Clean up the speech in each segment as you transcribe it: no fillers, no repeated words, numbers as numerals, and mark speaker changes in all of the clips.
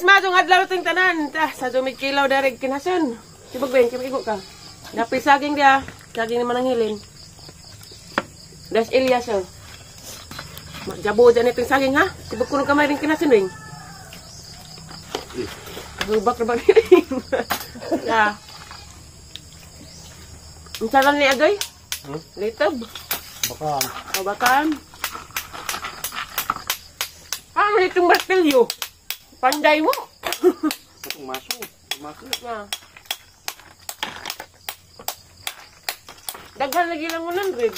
Speaker 1: madong adlaw ting tanan. Ta sa dumig kilaw darig kinason. Sibag ben kipigo ka. Dapi saging dia. Saging naman ang hilin. Das Elias oh. Jabo dyan itong saging ha. Sibag ko nung kamay rin kinason ring. Rubak na ba rin? Ya. Ang salang ni Agoy? Litob.
Speaker 2: Bakan.
Speaker 1: O bakan. May itong martilyo. Panday mo.
Speaker 2: Itong maso. Maso
Speaker 1: na. Daghan lagi lang 100.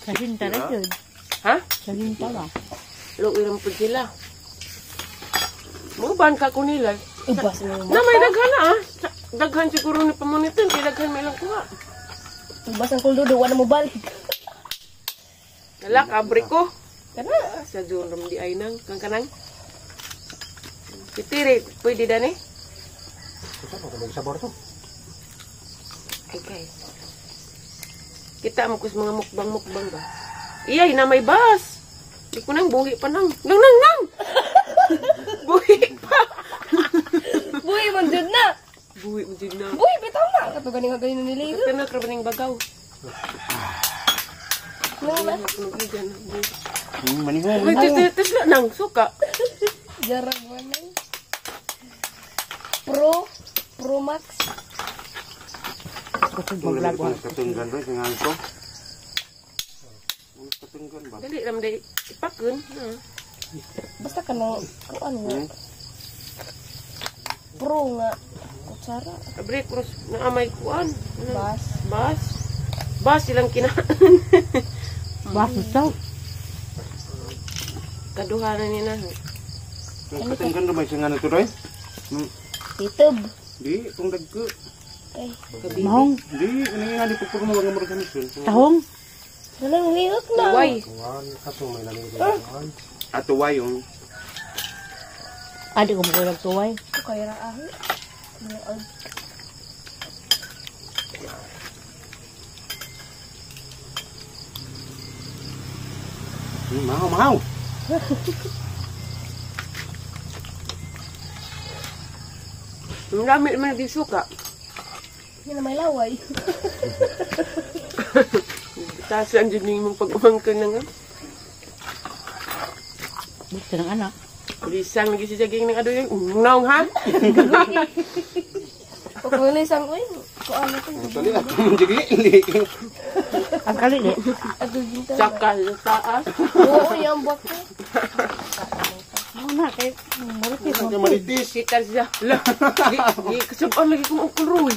Speaker 3: Sahinta na yun.
Speaker 1: Ha?
Speaker 3: Sahinta ba?
Speaker 1: Luwiran po sila. Muban ka ko nila.
Speaker 3: Ubas mo.
Speaker 1: Na may daghan na ah. Daghan siguro ni pamunitin. Kaya daghan may lang kuha.
Speaker 3: Ubas ang kuldo. Wala mo balik.
Speaker 1: Nala, kabri ko. Kana, sa duram di ay nang. Kang kanang. Kitiri, pwede dan eh.
Speaker 2: Ito pa kung sabor to.
Speaker 1: Okay. Kita mo kus mga mukbang-mukbang ba? Iyay na may bas. Di ko nang buhi pa nang. Nang! Buhi pa.
Speaker 3: Buhay man dyan na.
Speaker 1: Buhi mo din na.
Speaker 3: Buhay, bitaw na. Kato ganing galing na nila.
Speaker 1: Kaya na trabaning bagaw.
Speaker 3: Nang
Speaker 2: Manihong.
Speaker 1: Uy, tis na nang. Suka.
Speaker 3: jarang mana. Pro Max.
Speaker 2: Katunggan ba? Tingnan ko. Katunggan ba?
Speaker 1: Dali, ramday. Ipakun.
Speaker 3: Basta ka na, ano nga. Pro nga. Kutsara.
Speaker 1: Abri, cross. Naamay kuan.
Speaker 3: Bas.
Speaker 1: Bas silang kinaan.
Speaker 3: Bas ito.
Speaker 1: Kaduhanan ni na.
Speaker 2: Katunggan ba siya nga nito rin?
Speaker 3: YouTube.
Speaker 2: Di, itong dagko.
Speaker 3: Ay.
Speaker 4: Mahong.
Speaker 2: Di, nga di po mo mga organisasyon.
Speaker 4: Tahong.
Speaker 3: Nalang liwak na.
Speaker 1: Why?
Speaker 2: Atuway yung.
Speaker 4: Adi ko mo nagtuway.
Speaker 3: Ito kaya raahi.
Speaker 2: Mahaw.
Speaker 1: Ang dami naman di suka.
Speaker 3: Yan na may laway.
Speaker 1: Tasan dyan yung mong pag-umangkan na nga.
Speaker 4: Gusto ng anak.
Speaker 1: Lisang lagi si Jaging ng ado yung naong ha?
Speaker 3: Kung isang uy. Kung ano ito.
Speaker 2: Tali ako mong jigi.
Speaker 4: Ang kalili.
Speaker 3: Ato ginta.
Speaker 1: Sakal sa taas.
Speaker 3: Oo, yung buwak ko.
Speaker 4: Ano na, kay maritis.
Speaker 2: Ang maritis.
Speaker 1: Sitar siya. Lah, kasabaan lagi ko ang kuroy.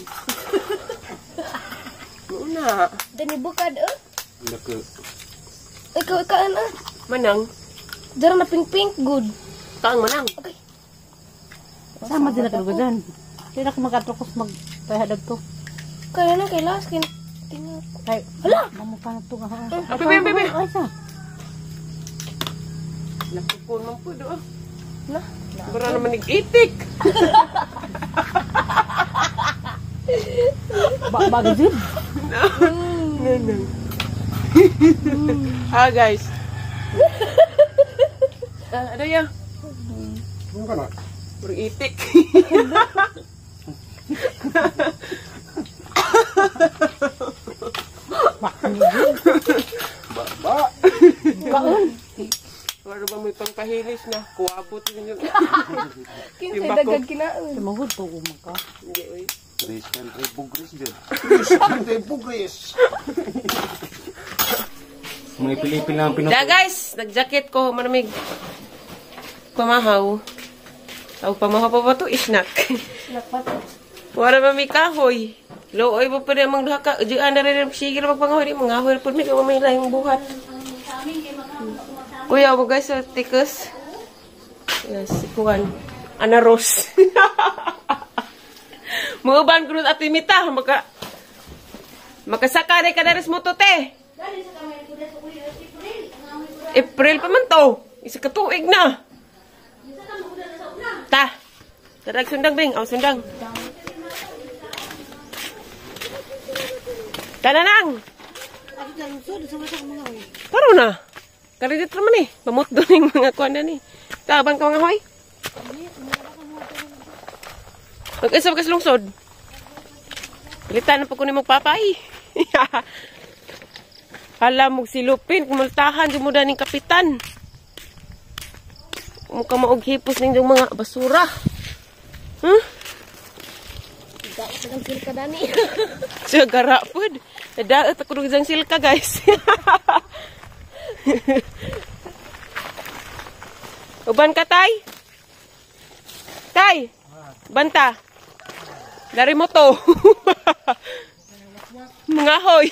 Speaker 1: Muna.
Speaker 3: Dani bukad
Speaker 2: Naka.
Speaker 3: Ikaw ano?
Speaker 1: Manang.
Speaker 3: Dara na pink good.
Speaker 1: Kaang manang.
Speaker 3: Okay.
Speaker 4: Sama din ako dyan. Hindi na ako magkatukos magpahadag to.
Speaker 3: Kaya na kay last kin. Tingnan.
Speaker 4: Kay,
Speaker 3: Hala!
Speaker 4: mamukha na ito.
Speaker 1: Bebe.
Speaker 4: Ay, sa.
Speaker 1: Napupun man po doon.
Speaker 3: Na.
Speaker 1: Bara naman nag-itik.
Speaker 4: Bagay dyan.
Speaker 1: Nanang. Guys. Ada ya?
Speaker 2: Ano ka na?
Speaker 1: Beritik.
Speaker 2: Ba.
Speaker 4: Baon.
Speaker 1: Wala ba may pangpahilis na? Kuwabot yun yun.
Speaker 3: Kinsay dagag kinaon.
Speaker 4: Tumahod po umaka.
Speaker 1: Hindi, uy.
Speaker 2: Christian Ray Bugres dyan. Bugres. May pilipil na ang pinapos.
Speaker 1: Da guys, nag-jacket ko, maramig. Pamahaw. Tawag pamahaw pa ba ito? Isnak. Wala ba may kahoy? Looy ba pa rin ang mga ka? Diyan na rin sige na magpangahoy. Mga ahoy po may kamamay lang yung buhat. Kuya mo guys, tikus. Yes, kuhan. Ana Rose. Mga ban ko at imita. Makasaka rin ka na rin mo to, te. April pa man to. Isa katuig na. Ta. Darag sundang, Bing. Aw, sundang. Tananang. Paro na. Karidit naman eh. Pamut doon yung mga kuwan na ni. Tabang ka mga hoy. Mag-isa ka sa lungsod. Palitan na pa ko ni magpapay. Hala mo silupin, kumultahan, dumuda ng kapitan. Mukha maog hipos ng mga basura. Huh?
Speaker 3: Daot sa ng silka dani.
Speaker 1: Siya gara po. Daot ako ng silka, guys. Uban ka, Tay? Tay! Banta! Dari mo to. Mga hoy.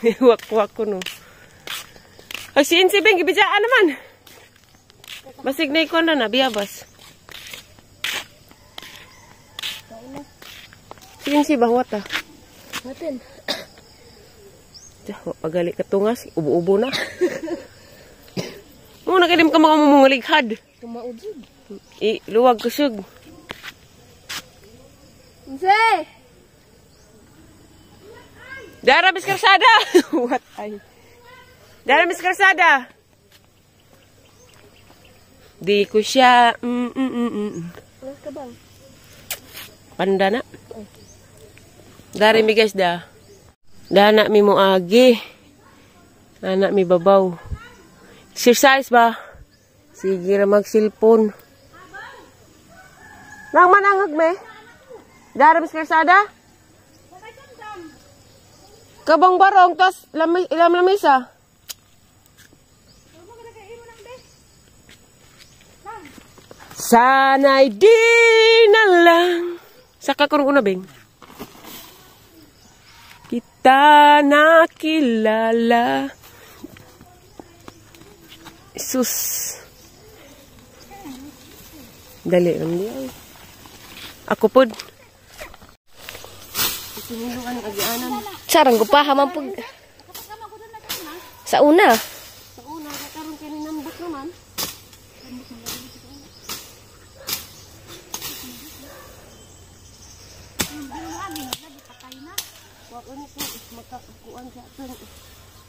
Speaker 1: Wak-wak ko no. Ay, si Beng, ibijaan naman. Basig na ikon na, biyabas. Si bahwat ah.
Speaker 3: Natin.
Speaker 1: Pagali ka tungas, ubo-ubo na. Muna kayo ka makamumungalighad.
Speaker 3: Kumaudjud.
Speaker 1: Luwag ko siyog.
Speaker 3: Say!
Speaker 1: Dara, Miss Karsada! What ay? Dara, Miss Karsada! Di ko siya...
Speaker 3: Alas ka bang?
Speaker 1: Panda na. Dari mi guys da. Dana mi mo agi. Anak mi babaw. Exercise ba? Sige ra mag-cellphone. Nang manangag me? Dara Miss Karsada? Kabang barong, tas ilam lamisa. Sana'y di na lang. Saka ko una, Beng. Kita nakilala. Sus. Dali lang diya. Ako po.
Speaker 3: Sarang ko pa haman pag... Sa una.
Speaker 1: Sa una, karon kay ninambot naman. Wag ni ko makakuan sa atong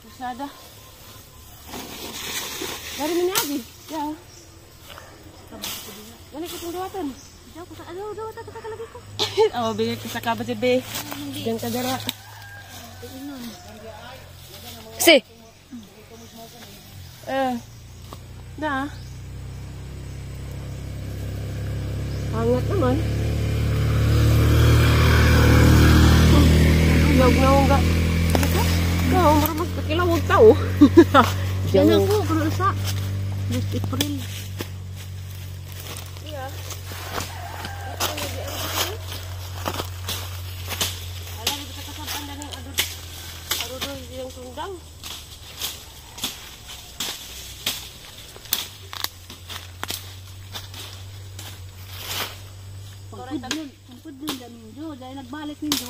Speaker 1: kasada. Dari man agi. Ya. Wala ko tong duwatan. Diyan ko sa duwatan ta kalagi ko. Oh, bigay ko sa kabat si be. Diyan ka dara.
Speaker 3: Si.
Speaker 1: Na. Hangat naman. Log na nga. Ikaw, marunong kakilawag tao.
Speaker 3: Yan ako, pero sa. Last April.
Speaker 1: Iya. Alam mo, kasabaan na ng arudoy yung tundang.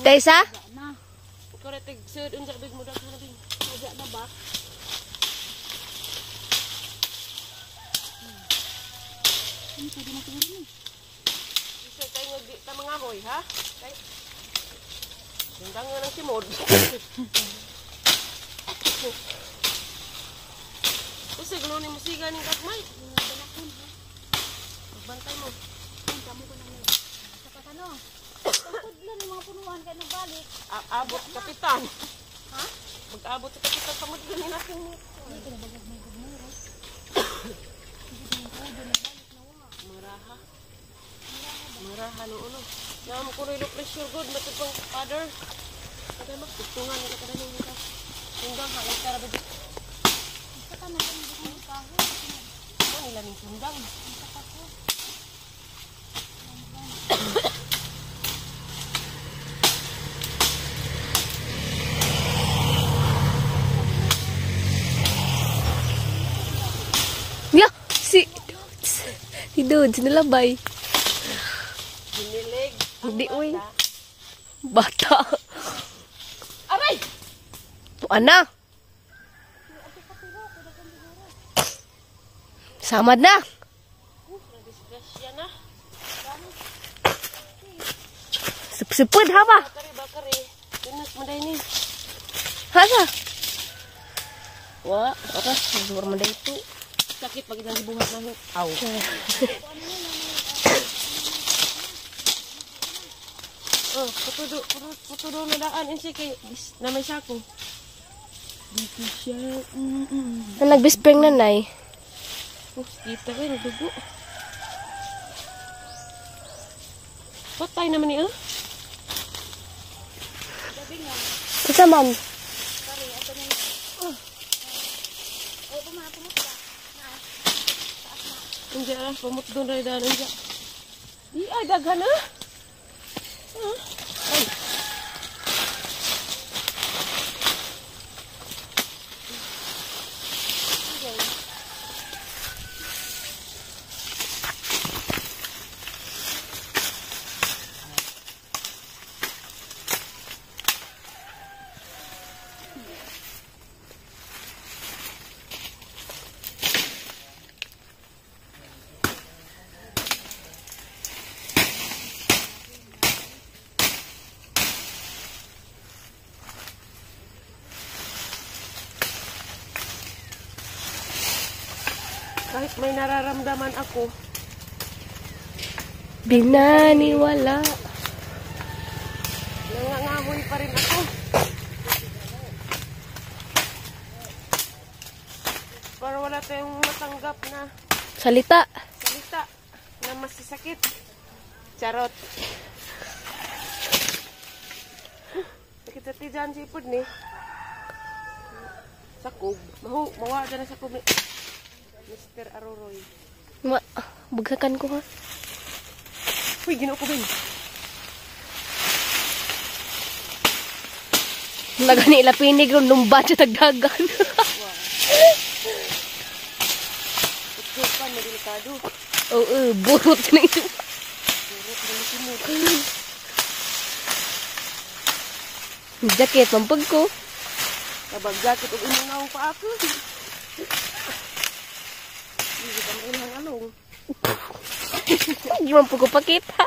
Speaker 3: Taysa?
Speaker 1: Correct, sir, unsa big mo dak na bing. Aja na ba? Isa kayo nga ta mga hoy, ha? Kay tundang nga ng simod. Kasi gulo ni musiga ning gagmay. Bantay mo. Abot kapitan. Ha? Mag-abot sa kapitan sa mudlo ni natin mo. Maraha. Maraha no ulo. Nam ko rin pressure good matupang father. Kada magtutungan ka kada ning ka. Tunggang halay tara ba. Sa kana ng kaho. Ano nila ning tunggang?
Speaker 3: Ya, si Dudes nilabay.
Speaker 1: Hinilig.
Speaker 3: Hindi uy. Bata.
Speaker 1: Aray!
Speaker 3: Ana. Samad na.
Speaker 1: Disgrasya na.
Speaker 3: Sipsipud ha ba?
Speaker 1: Bakari. Tinas mo day ni.
Speaker 3: Hasa?
Speaker 1: Wa,
Speaker 3: Oras, siguro man dito.
Speaker 1: sakit pag ilang buhat na hit. Aw. Oh, putudo na daan in kay na may sako. Dito siya.
Speaker 3: Nagbispring na, Nay.
Speaker 1: Oh, kita ka, nagdugo. Patay naman niya.
Speaker 3: Isa man.
Speaker 1: Hindi ah, pumot doon na daan. Di ay, daghan ah. Ay. Kahit may nararamdaman ako,
Speaker 3: Binaniwala.
Speaker 1: nangangamoy pa rin ako. Para wala tayong matanggap na
Speaker 3: Salita.
Speaker 1: salita na masasakit. Charot. Sakit sa tiyan sipod ni. Sakog. Mawa dyan na sakog ni Mr. Aroroy.
Speaker 3: Bugsakan ko ha.
Speaker 1: Uy, ginoo ko ba yun?
Speaker 3: Nagani ila pinig ron lumba sa tagdagan.
Speaker 1: Itupan, delikado.
Speaker 3: Oo, burot na ito. Jacket, mampag ko.
Speaker 1: Kabagjakit o inungaw pa ako. Hindi ka mo ilang along.
Speaker 3: Hindi mampag ko pakita.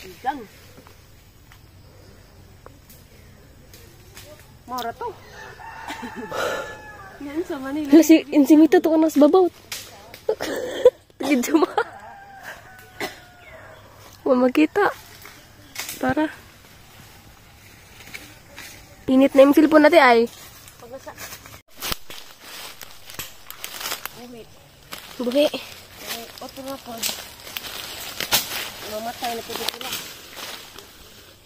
Speaker 1: Isang. Mora to. Yan sa Manila.
Speaker 3: Hala si Insimito to ka nas babaw. Tagid mo. Huwag makita. Para. Init na yung cellphone natin ay.
Speaker 1: Pag nasa... Buhit.
Speaker 3: Buhi.
Speaker 1: Oto nga po. Mamatay na po sila.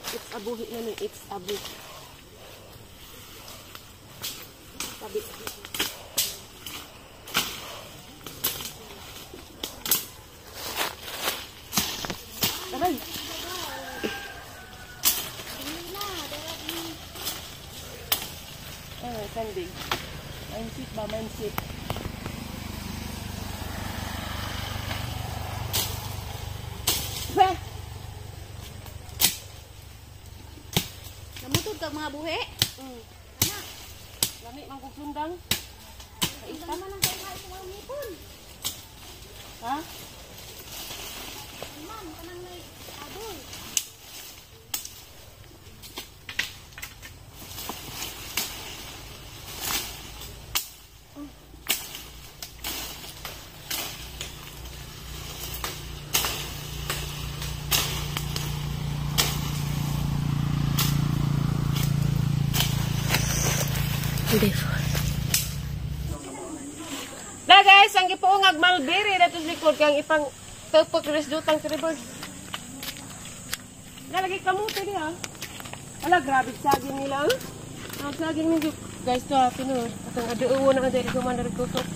Speaker 1: It's a buhi na ni. It's a buhi. Sabi. Aray! Sandig. Mindset ba? Mindset.
Speaker 3: Namutod ka mga buhi?
Speaker 1: Lami mang kugsundang. Kaisa man lang kayo kahit mga ngipon. Ha?
Speaker 3: Ma'am, kanang may adoy.
Speaker 1: Na guys, ang ipuungag malbiri dato sa likod kang ipang tupok res dutang tribord. Nalagay kamuti diha. Ala grabe saging nila. Ang saging ni guys to pinur. Atong aduo na diri ko man tutok.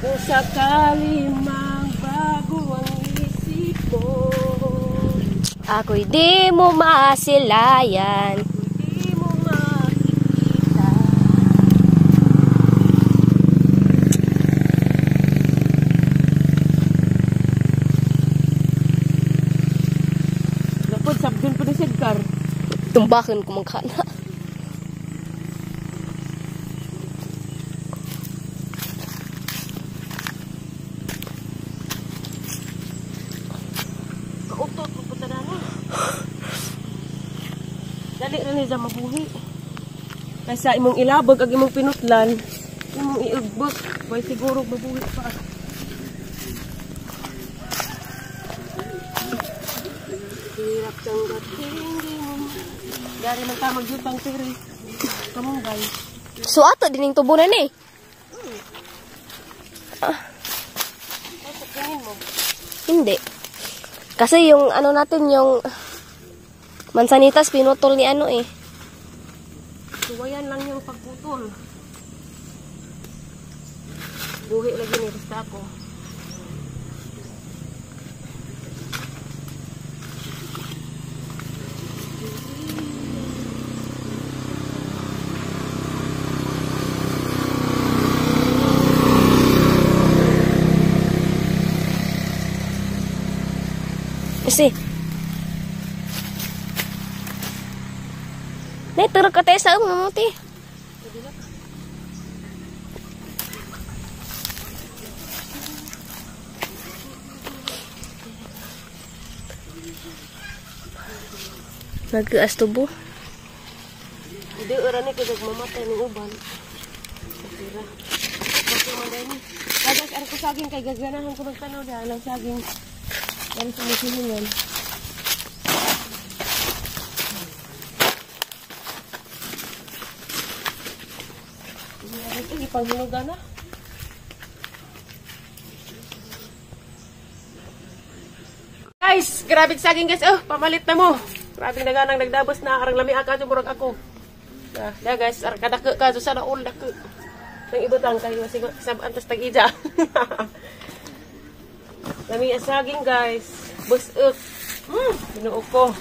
Speaker 1: Kung sakali magbago ang isip ko,
Speaker 3: Ako'y di mo masilayan.
Speaker 1: di mo makikita. Dapat sabdun po ni Sidkar.
Speaker 3: Tumbakan ko magkana.
Speaker 1: Dali rin niya mabuhi. Kaysa imong ilabog ag imong pinutlan, imong iugbot. Way siguro mabuhi pa. Hirap kang dating. Dari man ka magjutang tiri. Kamong guys.
Speaker 3: So ato dining tubunan eh.
Speaker 1: Sa tingin mo.
Speaker 3: Hindi. Kasi yung ano natin yung mansanitas pinutol ni ano eh.
Speaker 1: Suwayan lang yung pagputol. Buhi lagi ni basta ako.
Speaker 3: Kasi Nay, turok ka tayo sa mamuti. Nag-aas tubo.
Speaker 1: Hindi, orang ni kagag mamatay ng uban. Masira. Kasi manday ni. Kagas, ang kusaging kay gaganahan ko magtanaw dahil ang saging. Dahil sa musilingan. Ito, ipanghinugan na. Guys, grabe saging guys. Oh, pamalit na mo. Grabe naganang nagdabos na arang lami aka murag ako. Da guys, ar kadake ka sa naul dake. Nang ibutang kayo sa antas tag-ija. Lami saging guys. Bus up. Binuo ko.